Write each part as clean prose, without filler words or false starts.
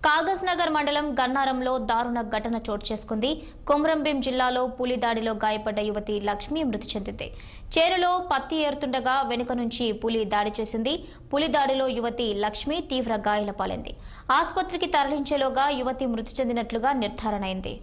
కాగజ్ నగర్ మండలం గన్నారంలో దారుణ ఘటన చోటు చేసుకుంది. కొమరంభీం జిల్లాలో పులి దాడిలో గాయపడ్డ యువతి లక్ష్మి మృతి చెందింది. చేనులో పత్తి ఏరుతుండగా వెనుక నుంచి పులి దాడి చేసింది. పులి దాడిలో యువతి లక్ష్మి తీవ్ర గాయాల పాలైంది. ఆసుపత్రికి తరలించేలోగా యువతి మృతి చెందినట్లుగా నిర్ధారణ అయింది.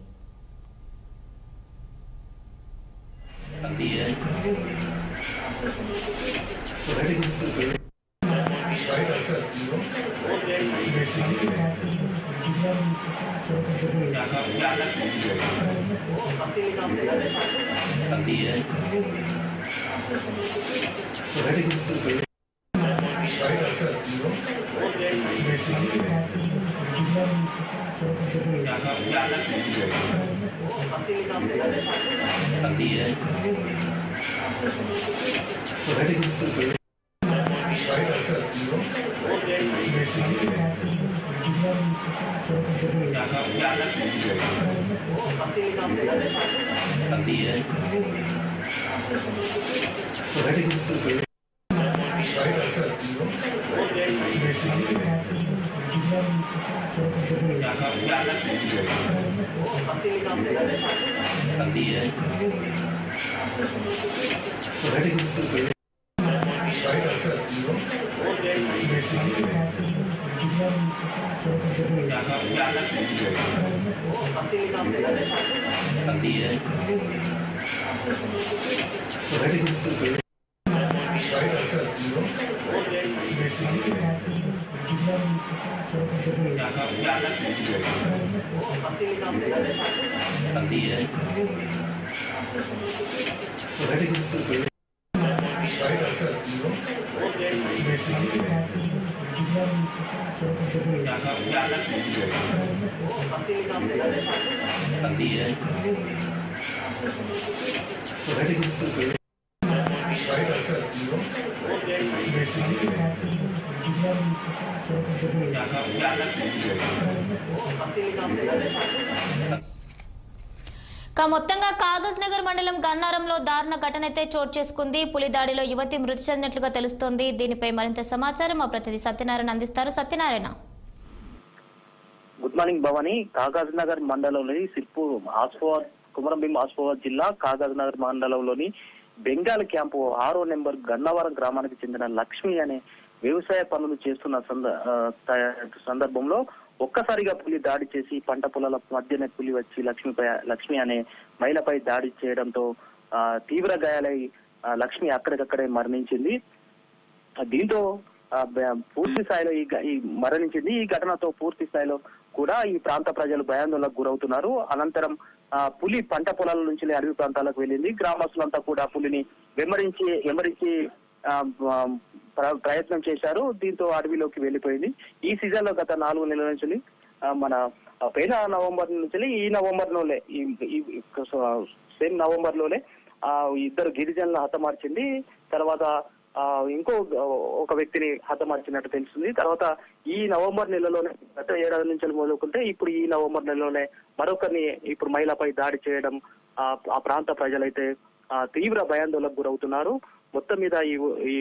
మొత్తంగా కాగజ్ నగర్ మండలం గన్నారంలో దారుణ ఘటన అయితే చోటు చేసుకుంది. పులి దాడిలో యువతి మృతి చెందినట్లుగా తెలుస్తోంది. దీనిపై మరింత సమాచారం మా ప్రతినిధి సత్యనారాయణ అందిస్తారు. Satyanarayana, good morning Bhavani. కాగజ్ నగర్ మండలంలోని సిర్పూర్ కొమరంభీం ఆసిఫాబాద్ జిల్లా కాగజ్ నగర్ మండలంలోని బెంగాల్ క్యాంపు 6వ నెంబర్ గన్నవరం గ్రామానికి చెందిన లక్ష్మి అనే వ్యవసాయ పనులు చేస్తున్న సందర్భంలో ఒక్కసారిగా పులి దాడి చేసి పంట పొలాల మధ్యనే పులి వచ్చి లక్ష్మి అనే మహిళపై దాడి చేయడంతో తీవ్ర గాయాలై లక్ష్మి అక్కడికక్కడే మరణించింది. దీంతో పూర్తి స్థాయిలో ఈ మరణించింది. ఈ ఘటనతో పూర్తి స్థాయిలో కూడా ఈ ప్రాంత ప్రజలు భయాందోళనకు గురవుతున్నారు. అనంతరం పులి పంట పొలాల నుంచి అడవి ప్రాంతాలకు వెళ్ళింది. గ్రామస్తులంతా కూడా పులిని వెంబడించి ప్రయత్నం చేశారు. దీంతో అడవిలోకి వెళ్ళిపోయింది. ఈ సీజన్ లో గత 4 నెలల నుంచి మన పోయిన నవంబర్ నుంచి ఈ నవంబర్ లోనే సేమ్ నవంబర్ లోనే ఇద్దరు గిరిజనులను హతమార్చింది. తర్వాత ఇంకో ఒక వ్యక్తిని హతమార్చినట్టు తెలుస్తుంది. తర్వాత ఈ నవంబర్ నెలలోనే గత ఏడాది నుంచి మొదలుకుంటే ఇప్పుడు ఈ నవంబర్ నెలలోనే మరొకరిని ఇప్పుడు మహిళపై దాడి చేయడం ఆ ప్రాంత ప్రజలైతే తీవ్ర భయాందోళనకు గురవుతున్నారు. మొత్తం మీద ఈ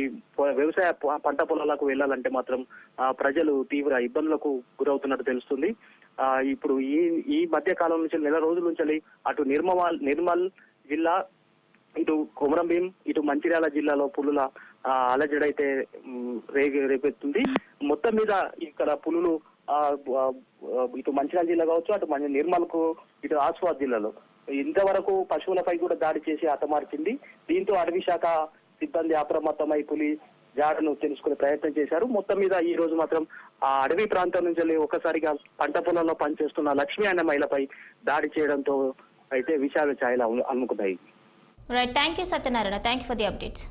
వ్యవసాయ పంట పొలాలకు వెళ్ళాలంటే మాత్రం ప్రజలు తీవ్ర ఇబ్బందులకు గురవుతున్నట్టు తెలుస్తుంది. ఇప్పుడు ఈ మధ్య కాలం నుంచి నెల రోజుల నుంచి అటు నిర్మల్ జిల్లా, ఇటు కొమరంభీం, ఇటు మంచిర్యాల జిల్లాలో పులుల అలజడైతే రేపెత్తుంది. మొత్తం మీద ఇక్కడ పులులు ఇటు మంచిర్యాల జిల్లా కావచ్చు, అటు నిర్మల్ కు, ఇటు ఆసిఫాబాద్ జిల్లాలో ఇంతవరకు పశువులపై కూడా దాడి చేసి హతమార్చింది. దీంతో అటవీ శాఖ సిబ్బంది అప్రమత్తమై పులి జాడను తెలుసుకునే ప్రయత్నం చేశారు. మొత్తం మీద ఈ రోజు మాత్రం ఆ అడవి ప్రాంతం నుంచి ఒక్కసారిగా పంట పొలంలో పనిచేస్తున్న లక్ష్మి అనే మహిళపై దాడి చేయడంతో అయితే విషాద ఛాయలు అమ్ముకున్నాయి. Right, thank you Satyanarayana, thank you for the updates.